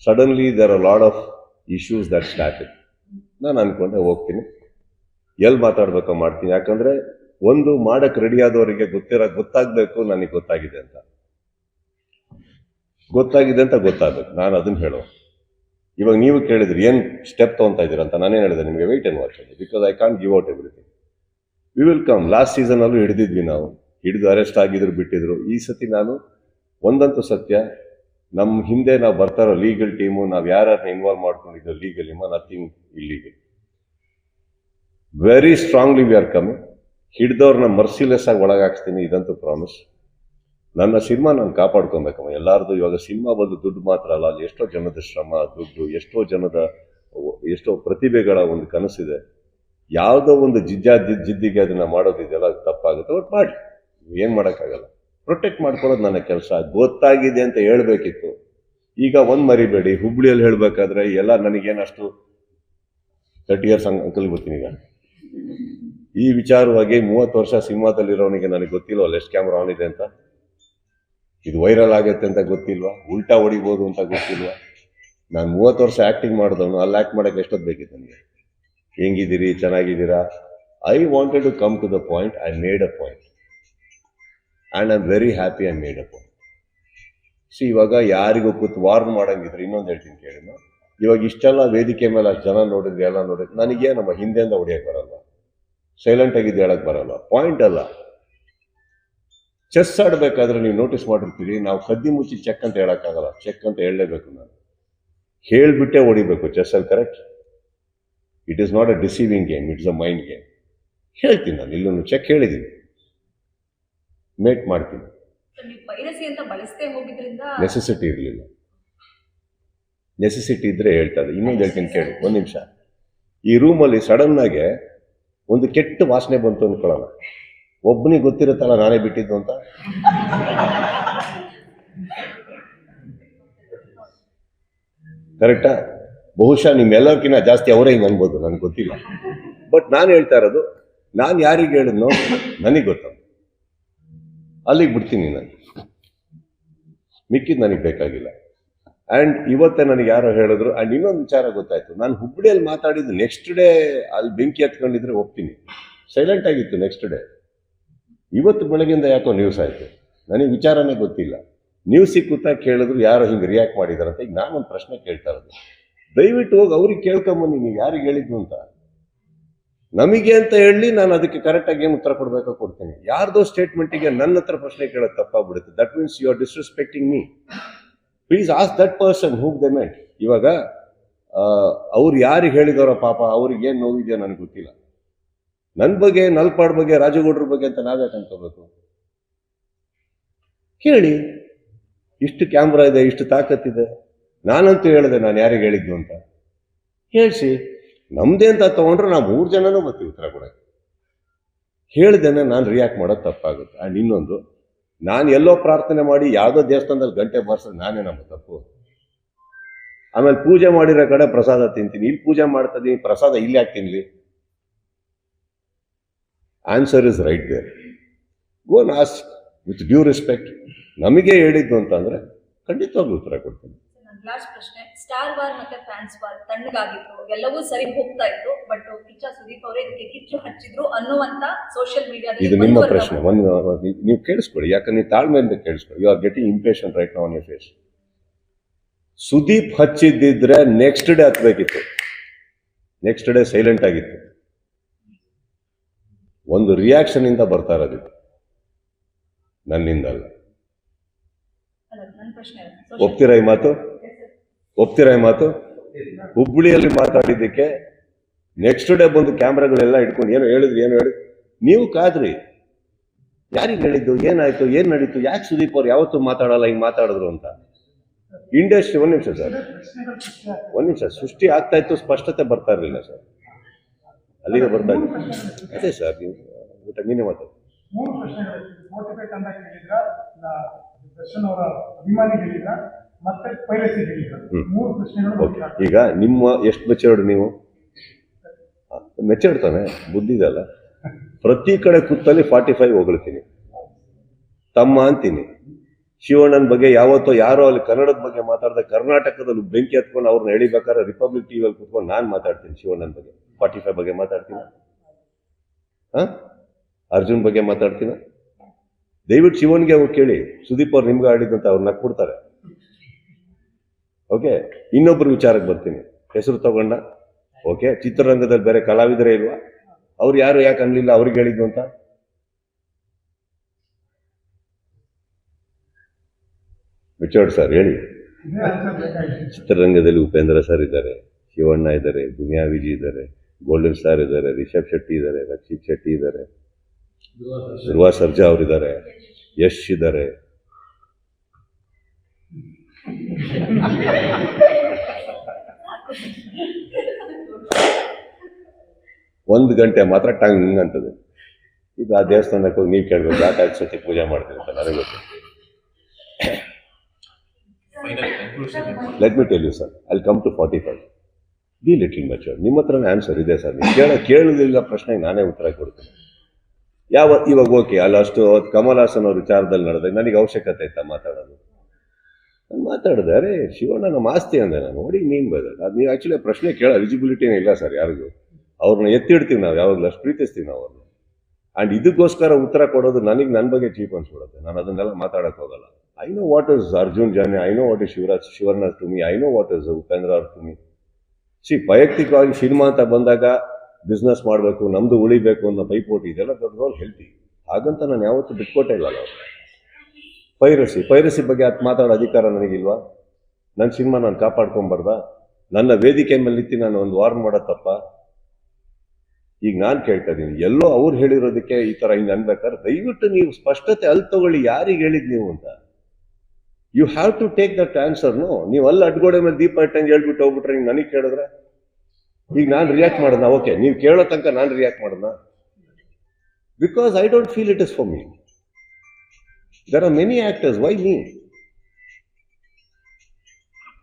Suddenly there are lot of issues that started. ನಾನು ಅನ್ಕೊಂಡೆ ಹೋಗ್ತೀನಿ, ಎಲ್ಲಿ ಮಾತಾಡ್ಬೇಕೋ ಮಾಡ್ತೀನಿ. ಯಾಕಂದ್ರೆ ಒಂದು ಮಾಡಕ್ ರೆಡಿ ಆದವರಿಗೆ ಗೊತ್ತಾಗ್ಬೇಕು ನನಗೆ ಗೊತ್ತಾಗಿದೆ ಅಂತ ಗೊತ್ತಾಗ್ಬೇಕು. ನಾನು ಅದನ್ನ ಹೇಳೋ. ಇವಾಗ ನೀವು ಕೇಳಿದ್ರಿ ಏನ್ ಸ್ಟೆಪ್ ತಗೊಂತಾ ಇದ್ದೀರಾ ಅಂತ. ನಾನೇನು ಹೇಳಿದೆ ನಿಮಗೆ, wait and watch, because I can't give out everything. We will come. Last season ಅಲ್ಲೂ ಹಿಡಿದಿದ್ವಿ ನಾವು, ಹಿಡಿದು ಅರೆಸ್ಟ್ ಆಗಿದ್ರು, ಬಿಟ್ಟಿದ್ರು. ಈ ಸತಿ ನಾನು ಒಂದಂತೂ ಸತ್ಯ, ನಮ್ಮ ಹಿಂದೆ ನಾವು ಬರ್ತಾರೋ ಲೀಗಲ್ ಟೀಮು, ನಾವು ಯಾರನ್ನ ಇನ್ವಾಲ್ವ್ ಮಾಡ್ಕೊಂಡಿದ್ದೋ legal nothing illegal. Very strongly we are coming. ಹಿಡ್ದವ್ರನ್ನ ಮರ್ಸಿಲೆಸ್ ಆಗಿ ಒಳಗಾಕ್ಸ್ತೀನಿ, ಇದಂತೂ ಪ್ರಾಮಿಸ್. ನನ್ನ ಸಿನಿಮಾ ನಾನು ಕಾಪಾಡ್ಕೊಬೇಕಮ್ಮ ಎಲ್ಲಾರ್ದು. ಇವಾಗ ಸಿನಿಮಾ ಬಂದು ದುಡ್ಡು ಮಾತ್ರ ಅಲ್ಲ, ಅಲ್ಲಿ ಎಷ್ಟೋ ಜನದ ಶ್ರಮ, ದುಡ್ಡು, ಎಷ್ಟೋ ಪ್ರತಿಭೆಗಳ ಒಂದು ಕನಸಿದೆ. ಯಾವುದೋ ಒಂದು ಜಿದ್ದಿಗೆ ಅದನ್ನ ಮಾಡೋದಿದೆಯಲ್ಲ, ಅದು ತಪ್ಪಾಗುತ್ತೆ. ಒಟ್ಟು ಮಾಡಿ, ಏನ್ ಮಾಡೋಕ್ಕಾಗಲ್ಲ. ಪ್ರೊಟೆಕ್ಟ್ ಮಾಡ್ಕೊಳ್ಳೋದು ನನ್ನ ಕೆಲಸ. ಗೊತ್ತಾಗಿದೆ ಅಂತ ಹೇಳ್ಬೇಕಿತ್ತು. ಈಗ ಒಂದ್ ಮರಿಬೇಡಿ, ಹುಬ್ಳಿಯಲ್ಲಿ ಹೇಳ್ಬೇಕಾದ್ರೆ ಎಲ್ಲ ನನಗೇನಷ್ಟು 30 years ಅಂಕಲ್ ಬರ್ತೀನಿ. ಈಗ ಈ ವಿಚಾರವಾಗಿ 30 ವರ್ಷ ಸಿನಿಮಾದಲ್ಲಿರೋನಿಗೆ ನನಗೆ ಗೊತ್ತಿಲ್ವಲ್ಲ ಎಷ್ಟು ಕ್ಯಾಮ್ರಾ ಆನ್ ಇದೆ ಅಂತ. ಇದು ವೈರಲ್ ಆಗತ್ತೆ ಅಂತ ಗೊತ್ತಿಲ್ವಾ? ಉಲ್ಟಾ ಹೊಡಿಬೋದು ಅಂತ ಗೊತ್ತಿಲ್ವಾ? ನಾನು 30 ವರ್ಷ ಆಕ್ಟಿಂಗ್ ಮಾಡಿದವನು. ಅಲ್ಲಿ ಆಕ್ಟ್ ಮಾಡಕ್ಕೆ ಎಷ್ಟೊತ್ತು ಬೇಕಿತ್ತು ನನಗೆ? ಹೆಂಗಿದ್ದೀರಿ, ಚೆನ್ನಾಗಿದ್ದೀರಾ? I wanted to come to the point. I made a point and I am very happy I made a point. ಇವಾಗ ಯಾರಿಗೂ ಕೂತು ವಾರ್ನ್ ಮಾಡಂಗಿದ್ರೆ ಇನ್ನೊಂದು ಹೇಳ್ತೀನಿ ಕೇಳಿ. ಇವಾಗ ಇಷ್ಟೆಲ್ಲ ವೇದಿಕೆ ಮೇಲೆ ಅಷ್ಟು ಜನ ನೋಡಿದ್ರಿ, ಎಲ್ಲ ನೋಡಿದ್ರಿ, ನನಗೆ ನಮ್ಮ ಹಿಂದೆಯಿಂದ ಹೊಡಿಯಕ್ಕೆ ಬರಲ್ಲ, ಸೈಲೆಂಟ್ ಆಗಿದ್ದು ಹೇಳಕ್ ಬರಲ್ಲ. ಪಾಯಿಂಟ್ ಅಲ್ಲ. ಚೆಸ್ ಆಡ್ಬೇಕಾದ್ರೆ ನೀವು ನೋಟಿಸ್ ಮಾಡಿರ್ತೀರಿ, ನಾವು ಕದ್ದಿ ಮುಚ್ಚಿ ಚೆಕ್ ಅಂತ ಹೇಳಕ್ಕಾಗಲ್ಲ. ಚೆಕ್ ಅಂತ ಹೇಳಲೇಬೇಕು. ನಾನು ಹೇಳ್ಬಿಟ್ಟೆ ಹೊಡಿಬೇಕು ಚೆಸ್ಸಲ್ಲಿ, correct? It is not a deceiving game, it's a mind game. ಹೇಳ್ತೀನಿ ನಾನು, ಇಲ್ಲೂ ಚೆಕ್ ಹೇಳಿದ್ದೀನಿ, ಮೇಟ್ ಮಾಡ್ತೀನಿ. ನೆಸೆಸಿಟಿ ಇರಲಿಲ್ಲ. ನೆಸೆಸಿಟಿ ಇದ್ರೆ ಹೇಳ್ತಾರೆ. ಇನ್ನೊಂದು ಹೇಳ್ತೀನಿ ಕೇಳಿ, ಒಂದು ನಿಮಿಷ. ಈ ರೂಮಲ್ಲಿ ಸಡನ್ ಆಗಿ ಒಂದು ಕೆಟ್ಟ ವಾಸನೆ ಬಂತು ಅನ್ಕೊಳ್ಳೋಣ, ಒಬ್ಬನಿಗೆ ಗೊತ್ತಿರುತ್ತಲ್ಲ ನಾನೇ ಬಿಟ್ಟಿದ್ದು ಅಂತ. ಕರೆಕ್ಟಾ? ಬಹುಶಃ ನಿಮ್ಮೆಲ್ಲರಿಗಿಂತ ಜಾಸ್ತಿ ಅವರೇ ಹಿಂಗೆ ಅನ್ಬೋದು, ನನಗೆ ಗೊತ್ತಿಲ್ಲ. ಬಟ್ ನಾನು ಹೇಳ್ತಾ ಇರೋದು, ನಾನು ಯಾರಿಗೆ ಹೇಳಿದ್ನೋ ನನಗೆ ಗೊತ್ತ. ಅಲ್ಲಿಗೆ ಬಿಡ್ತೀನಿ ನಾನು, ಮಿಕ್ಕಿದ್ದು ನನಗೆ ಬೇಕಾಗಿಲ್ಲ. ಆ್ಯಂಡ್ ಇವತ್ತೇ ನನಗೆ ಯಾರೋ ಹೇಳಿದ್ರು. ಆ್ಯಂಡ್ ಇನ್ನೊಂದು ವಿಚಾರ ಗೊತ್ತಾಯ್ತು, ನಾನು ಹುಬ್ಬಳ್ಳಿಯಲ್ಲಿ ಮಾತಾಡಿದ್ದು ನೆಕ್ಸ್ಟ್ ಡೇ ಅಲ್ಲಿ ಬೆಂಕಿ ಹತ್ಕೊಂಡಿದ್ರೆ ಹೋಗ್ತೀನಿ, ಸೈಲೆಂಟ್ ಆಗಿತ್ತು ನೆಕ್ಸ್ಟ್ ಡೇ. ಇವತ್ತು ಬೆಳಗಿಂದ ಯಾಕೋ ನ್ಯೂಸ್ ಆಯಿತು, ನನಗೆ ವಿಚಾರನೇ ಗೊತ್ತಿಲ್ಲ. ನ್ಯೂಸ್ ಸಿಕ್ಕುತ್ತಾ ಕೇಳಿದ್ರು ಯಾರೋ ಹಿಂಗೆ ರಿಯಾಕ್ಟ್ ಮಾಡಿದಾರಂತ. ಈಗ ನಾನೊಂದು ಪ್ರಶ್ನೆ ಕೇಳ್ತಾ ಇರೋದು, ದಯವಿಟ್ಟು ಹೋಗಿ ಅವ್ರಿಗೆ ಕೇಳ್ಕೊಂಬನ್ನಿ, ನೀವು ಯಾರಿಗೆ ಹೇಳಿದ್ದು ಅಂತ. ನಮಗೆ ಅಂತ ಹೇಳಿ ನಾನು ಅದಕ್ಕೆ ಕರೆಕ್ಟಾಗಿ ಏನು ಉತ್ತರ ಕೊಡಬೇಕೋ ಕೊಡ್ತೀನಿ. ಯಾರ್ದೋ ಸ್ಟೇಟ್ಮೆಂಟಿಗೆ ನನ್ನ ಹತ್ರ ಪ್ರಶ್ನೆ ಕೇಳೋದು ತಪ್ಪಾಗ್ಬಿಡುತ್ತೆ. That means you are disrespecting me. Please ask that person who they meant. ಇವಾಗ ಅವ್ರು ಯಾರಿಗೆ ಹೇಳಿದವರ ಪಾಪ, ಅವ್ರಿಗೆ ಏನು ನೋವಿದೆಯೋ ನನಗೆ ಗೊತ್ತಿಲ್ಲ. ನನ್ನ ಬಗ್ಗೆ, ನಲ್ಪಾಡ್ ಬಗ್ಗೆ, ರಾಜಗೌಡ್ರ ಬಗ್ಗೆ ಅಂತ ನಾವ್ಯಾಕೆ ಅನ್ಕೋಬೇಕು? ಕೇಳಿ, ಇಷ್ಟು ಕ್ಯಾಮ್ರಾ ಇದೆ, ಇಷ್ಟು ತಾಕತ್ತಿದೆ. ನಾನಂತೂ ಹೇಳಿದೆ ನಾನು ಯಾರಿಗೆ ಹೇಳಿದ್ದು ಅಂತ. ಹೇಳಿಸಿ, ನಮ್ದೇ ಅಂತ ತಗೊಂಡ್ರೆ ನಾವು 3 ಜನನೂ ಬರ್ತೀವಿ ಉತ್ತರ ಕೊಡಕ್ಕೆ. ಹೇಳ್ದೇನೆ ನಾನು ರಿಯಾಕ್ಟ್ ಮಾಡೋದು ತಪ್ಪಾಗುತ್ತೆ. ಆ್ಯಂಡ್ ಇನ್ನೊಂದು, ನಾನು ಎಲ್ಲೋ ಪ್ರಾರ್ಥನೆ ಮಾಡಿ ಯಾವುದೋ ದೇವಸ್ಥಾನದಲ್ಲಿ ಗಂಟೆ ಬಾರಿಸೋದು ನಾನೇ ನಮ್ಮ ತಪ್ಪು. ಆಮೇಲೆ ಪೂಜೆ ಮಾಡಿರೋ ಕಡೆ ಪ್ರಸಾದ ತಿಂತೀನಿ, ಇಲ್ಲಿ ಪೂಜೆ ಮಾಡ್ತಾ ಇದೀನಿ, ಪ್ರಸಾದ ಇಲ್ಲಿ ಯಾಕೆ ತಿನ್ಲಿ? Answer is right there. Go and ask with due respect. ನಮಗೆ ಹೇಳಿದ್ದು ಅಂತಂದ್ರೆ ಖಂಡಿತವಾಗ್ಲೂ ಉತ್ತರ ಕೊಡ್ತೀನಿ. ಲಾಸ್ಟ್ ಪ್ರಶ್ನೆ, ಸ್ಟಾರ್ ವಾರ್ ಮತ್ತೆ ಫ್ಯಾನ್ಸ್ ವಾರ್ ತಣ್ಣಗಾಗಿತ್ತು, ಎಲ್ಲವೂ ಸರಿ ಹೋಗ್ತಾ ಇತ್ತು. ಬಟ್ ಕಿಚ್ಚ ಸುದೀಪ್ ಅವರೇ ಇದಕ್ಕೆ ಕಿಚ್ಚು ಹಚ್ಚಿದ್ರು ಅನ್ನುವಂತ ಸೋಷಿಯಲ್ ಮೀಡಿಯಾದಲ್ಲಿ. ಇದು ನಿಮ್ಮ ಪ್ರಶ್ನೆ, ನೀವು ಕೇಳಿಸ್ಕೊಳ್ಳಿ, ಯಾಕಂದ್ರೆ ನೀವು ತಾಳ್ಮೆಯಿಂದ ಕೇಳಿಸ್ಕೊಳ್ಳಿ. You are getting impatient right now on your face. Sudeep ಹಚ್ಚಿದ್ದಿದ್ರೆ ನೆಕ್ಸ್ಟ್ ಡೇ ಹತ್ಬೇಕಿತ್ತು, ನೆಕ್ಸ್ಟ್ ಡೇ ಸೈಲೆಂಟ್ ಆಗಿತ್ತು. ಒಂದು ರಿಯಾಕ್ಷನ್ ಇಂದ ಬರ್ತಾ ಇರೋದಿತ್ತು, ನನ್ನಿಂದಲ್ಲ. ಒಪ್ತೀರಾ ಈ ಮಾತು? ಒಪ್ತೀರಾ ಈ ಮಾತು? ಹುಬ್ಬಳ್ಳಿಯಲ್ಲಿ ಮಾತಾಡಿದ್ದಕ್ಕೆ ನೆಕ್ಸ್ಟ್ ಡೇ ಬಂದು ಕ್ಯಾಮ್ರಾಗಳೆಲ್ಲ ಇಟ್ಕೊಂಡು ಏನು ಹೇಳಿದ್ರಿ, ನೀವು ಕಾದ್ರಿ. ಯಾರಿಗೆ ಹೇಳಿದ್ದು, ಏನಾಯ್ತು, ಏನ್ ನಡೀತು, ಯಾಕೆ ಸುದೀಪ್ ಅವ್ರು ಯಾವತ್ತೂ ಮಾತಾಡಲ್ಲ, ಹಿಂಗೆ ಮಾತಾಡಿದ್ರು ಅಂತ. ಇಂಡಸ್ಟ್ರಿ, ಒಂದ್ ನಿಮಿಷ ಸರ್, ಒಂದ್ ನಿಮಿಷ. ಸೃಷ್ಟಿ ಆಗ್ತಾ ಇತ್ತು, ಸ್ಪಷ್ಟತೆ ಬರ್ತಾ ಇರಲಿಲ್ಲ ಸರ್, ಅಲ್ಲಿಗೆ ಬರ್ತಾ ಇತ್ತು. ಅದೇ ಸರ್, ನೀವು ನೀನೇ ಮಾತಾಡಿ. ಈಗ ನಿಮ್ಮ ಎಷ್ಟು ಮೆಚೂರ್ಡ್, ನೀವು ಮೆಚೂರ್ಡ್ ತಾನೆ, ಬುದ್ಧಿ ಇದಲ್ಲ. ಪ್ರತಿ ಕಡೆ ಕೂತಲ್ಲಿ 45 ಹೊಗಳ್ತೀನಿ, ತಮ್ಮ ಅಂತೀನಿ, ಶಿವಣ್ಣನ ಬಗ್ಗೆ ಯಾವತ್ತೋ ಯಾರೋ ಅಲ್ಲಿ ಕನ್ನಡದ ಬಗ್ಗೆ ಮಾತಾಡ್ದೆ, ಕರ್ನಾಟಕದಲ್ಲಿ ಬೆಂಕಿ ಹತ್ಕೊಂಡು ಅವ್ರನ್ನ ಎಳಿಬೇಕಾದ್ರೆ ರಿಪಬ್ಲಿಕ್ ಟಿವಿಯಲ್ಲಿ ಕುತ್ಕೊಂಡು ನಾನು ಮಾತಾಡ್ತೀನಿ ಶಿವಣ್ಣನ ಬಗ್ಗೆ. 45 ಬಗ್ಗೆ ಮಾತಾಡ್ತೀನಿ, ಅರ್ಜುನ್ ಬಗ್ಗೆ ಮಾತಾಡ್ತೀನಿ. ದಯವಿಟ್ಟು ಶಿವನ್ಗೆ ಅವ್ರು ಕೇಳಿ, ಸುದೀಪ್ ಅವ್ರು ನಿಮ್ಗೆ ಆಡಿದಂತ ಅವ್ರು ನಕ್ಬಿಡ್ತಾರೆ. ಓಕೆ, ಇನ್ನೊಬ್ರು ವಿಚಾರಕ್ಕೆ ಬರ್ತೀನಿ. ಹೆಸರು ತಗೊಂಡ, ಓಕೆ, ಚಿತ್ರರಂಗದಲ್ಲಿ ಬೇರೆ ಕಲಾವಿದರೇ ಇಲ್ವಾ? ಅವ್ರು ಯಾರು ಯಾಕೆ ಅನ್ಲಿಲ್ಲ ಅವ್ರಿಗೆ ಹೇಳಿದ್ದು ಅಂತ? ರಿಚರ್ಡ್ ಸರ್ ಹೇಳಿ. ಚಿತ್ರರಂಗದಲ್ಲಿ ಉಪೇಂದ್ರ ಸರ್ ಇದ್ದಾರೆ, ಶಿವಣ್ಣ ಇದ್ದಾರೆ, ದುನಿಯಾ ವಿಜಿ ಇದ್ದಾರೆ, ಗೋಲ್ಡನ್ ಸ್ಟಾರ್ ಇದ್ದಾರೆ, ರಿಷಬ್ ಶೆಟ್ಟಿ ಇದ್ದಾರೆ, ರಕ್ಷಿತ್ ಶೆಟ್ಟಿ ಇದ್ದಾರೆ, ಧ್ರುವ ಸರ್ಜಾ ಅವರಿದ್ದಾರೆ, ಯಶ್ ಇದ್ದಾರೆ. ಒಂದು ಗಂಟೆ ಮಾತ್ರ ಟಂಗ್ ಅಂತದೆ. ಇದು ಆ ದೇವಸ್ಥಾನಕ್ಕೆ ಹೋಗಿ ನೀವು ಕೇಳ್ಬೇಕು, ಯಾಕೆ ಸತಿ ಪೂಜೆ ಮಾಡ್ತೀರಿ ಅಂತ ನನಗೆ ಗೊತ್ತು. Let me tell you sir, I come to 45. Be little mature. ನಿಮ್ಮ ಹತ್ರನೇ ಆನ್ಸರ್ ಇದೆ ಸರ್. ನೀವು ಕೇಳೋದಿಲ್ಲ ಪ್ರಶ್ನೆಗೆ ನಾನೇ ಉತ್ತರ ಕೊಡ್ತೀನಿ. ಇವಾಗ ಓಕೆ, ಅಲ್ಲ ಅಷ್ಟು ಕಮಲ್ ಹಾಸನ್ ಅವ್ರ ವಿಚಾರದಲ್ಲಿ ನಡೆದಾಗ ನನಗೆ ಅವಶ್ಯಕತೆ ಇತ್ತ ಮಾತಾಡೋದು? ನಾನು ಮಾತಾಡಿದೆ, ಅರೆ ಶಿವಣ್ಣ ನಮ್ಮ ಆಸ್ತಿ ಅಂದೆ ನಾನು. ನೋಡಿ ನೀನು ಬೇಡ, ಅದು ನೀವು ಆ್ಯಕ್ಚುಲಿ ಪ್ರಶ್ನೆ ಕೇಳೋ ಎಲಿಜಿಬಿಲಿಟಿನೇ ಇಲ್ಲ ಸರ್ ಯಾರಿಗೂ. ಅವ್ರನ್ನ ಎತ್ತಿಡ್ತೀವಿ ನಾವು, ಯಾವಾಗಲೂ ಅಷ್ಟು ಪ್ರೀತಿಸ್ತೀವಿ ನಾವು ಅವ್ರನ್ನ. ಆ್ಯಂಡ್ ಇದಕ್ಕೋಸ್ಕರ ಉತ್ತರ ಕೊಡೋದು ನನಗೆ ನನ್ನ ಬಗ್ಗೆ ಚೀಪ್ ಅನ್ಸ್ಬಿಡುತ್ತೆ. ನಾನು ಅದನ್ನೆಲ್ಲ ಮಾತಾಡೋಕ್ಕೆ ಹೋಗಲ್ಲ. I know what is Arjun Jani, I know what is Shivanna to me, I know what is Upendra ಅವ್ರ ಟು ಮಿ. ವೈಯಕ್ತಿಕವಾಗಿ ಸಿನಿಮಾ ಅಂತ ಬಂದಾಗ ಬಿಸ್ನೆಸ್ ಮಾಡಬೇಕು, ನಮ್ದು ಉಳಿಬೇಕು ಅನ್ನೋ ಪೈಪೋಟಿ ಇದೆಲ್ಲ ದೊಡ್ಡ ಹೆಲ್ತಿ. ಹಾಗಂತ ನಾನು ಯಾವತ್ತೂ ಬಿಟ್ಕೊಟ್ಟೇ ಇಲ್ಲ. ನಾವು ಪೈರಸಿ ಬಗ್ಗೆ ಅದು ಮಾತಾಡೋ ಅಧಿಕಾರ ನನಗಿಲ್ವಾ? ನನ್ನ ಸಿನಿಮಾ ನಾನು ಕಾಪಾಡ್ಕೊಂಬಾರ್ದ? ನನ್ನ ವೇದಿಕೆ ಮೇಲೆ ನಿಂತು ನಾನು ಒಂದು ವಾರ್ನ್ ಮಾಡೋ ತಪ್ಪ? ಈಗ ನಾನು ಕೇಳ್ತಾ ಇದ್ದೀನಿ, ಎಲ್ಲೋ ಅವ್ರು ಹೇಳಿರೋದಕ್ಕೆ ಈ ಥರ ಹಿಂಗೆ ಅನ್ಬೇಕಾದ್ರೆ ದಯವಿಟ್ಟು ನೀವು ಸ್ಪಷ್ಟತೆ ಅಲ್ಲಿ ತಗೊಳ್ಳಿ, ಯಾರಿಗೆ ಹೇಳಿದ್ ನೀವು ಅಂತ. You have to take that ಆನ್ಸರ್ನು. ನೀವು ಅಲ್ಲಿ ಅಡ್ಗೋಡೆ ಮೇಲೆ ದೀಪ ಇಟ್ಟಂಗೆ ಹೇಳ್ಬಿಟ್ಟು ಹೋಗ್ಬಿಟ್ರೆ ನೀವು ನನಗೆ ಕೇಳಿದ್ರೆ ಈಗ ನಾನು ರಿಯಾಕ್ಟ್ ಮಾಡೋಣ? ಓಕೆ, ನೀವು ಕೇಳೋ ತನಕ ನಾನು ರಿಯಾಕ್ಟ್ ಮಾಡೋಣ? Because I don't feel it is for me. There are many actors, why me?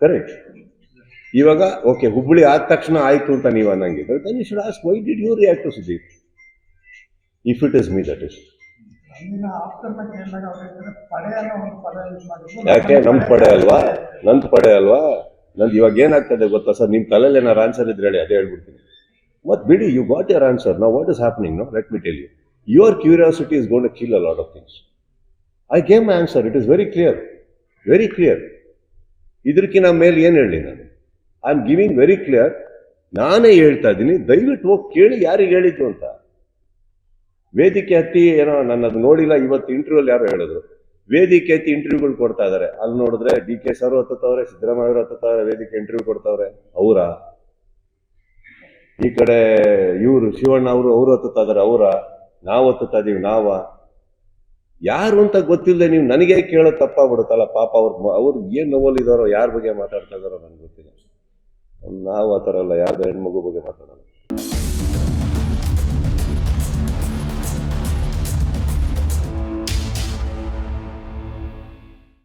Correct. ಇವಾಗ ಓಕೆ, ಹುಬ್ಬಳ್ಳಿ ಆದ ತಕ್ಷಣ ಆಯ್ತು ಅಂತ ನೀವು ಅನ್ನಂಗಿದ್ರೆ then you should ask, why did you react to Sudeep? If it is me, that is. ಯಾಕೆ ನಮ್ದು ಪಡೆ ಅಲ್ವಾ? ನಂದು ಪಡೆ ಅಲ್ವಾ? ನಂದು ಇವಾಗ ಏನಾಗ್ತದೆ ಗೊತ್ತಾ ಸರ್, ನಿಮ್ಮ ತಲೆಯಲ್ಲಿ ಏನಾರು ಆನ್ಸರ್ ಇದ್ರೆ ಹೇಳಿ, ಅದೇ ಹೇಳ್ಬಿಡ್ತೀನಿ. ಮತ್ತೆ ಬಿಡಿ, you got your answer. Now what is happening? No, let me tell you, your curiosity is gonna kill a lot of things. I gave my answer, it is very clear, very clear. ಇದಕ್ಕಿಂತ ಮೇಲೆ ಏನು ಹೇಳಿ ನಾನು? I am giving very clear. ನಾನೇ ಹೇಳ್ತಾ ಇದ್ದೀನಿ, ದಯವಿಟ್ಟು ಹೋಗಿ ಕೇಳಿ ಯಾರಿಗೆ ಹೇಳಿದ್ದು ಅಂತ. ವೇದಿಕೆ ಹತ್ತಿ ಏನೋ ನಾನು ಅದು ನೋಡಿಲ್ಲ, ಇವತ್ತು ಇಂಟರ್ವ್ಯೂಲ್ಲಿ ಯಾರು ಹೇಳಿದ್ರು ವೇದಿಕೆ ಹತ್ತಿ ಇಂಟರ್ವ್ಯೂಗಳು ಕೊಡ್ತಾ ಇದಾರೆ. ಅಲ್ಲಿ ನೋಡಿದ್ರೆ ಡಿ ಕೆ ಸರ್ ಹತ್ತವ್ರೆ, ಸಿದ್ದರಾಮಯ್ಯ ಅವರು ಹತ್ತವ್ರೆ, ವೇದಿಕೆ ಇಂಟರ್ವ್ಯೂ ಕೊಡ್ತಾವ್ರೆ. ಅವರ ಈ ಕಡೆ ಇವರು ಶಿವಣ್ಣ ಅವರು ಹತ್ತುತ್ತಾ ಇದಾರೆ. ನಾವು ಹತ್ತುತ್ತಾ ಇದೀವಿ. ಯಾರು ಅಂತ ಗೊತ್ತಿಲ್ಲದೆ ನೀವು ನನಗೆ ಕೇಳೋದು ತಪ್ಪಾಗ್ಬಿಡುತ್ತಲ್ಲ. ಪಾಪ ಅವ್ರು ಏನ್ ನೋವಲ್ಲಿದ್ದಾರೋ, ಯಾರ ಬಗ್ಗೆ ಮಾತಾಡ್ತಾ ಇದಾರೋ ನನಗೆ ಗೊತ್ತಿಲ್ಲ. ನಾವು ಆ ಥರ ಅಲ್ಲ, ಯಾರ್ದೋ ಹೆಣ್ಮಗು ಬಗ್ಗೆ ಮಾತಾಡೋಣ.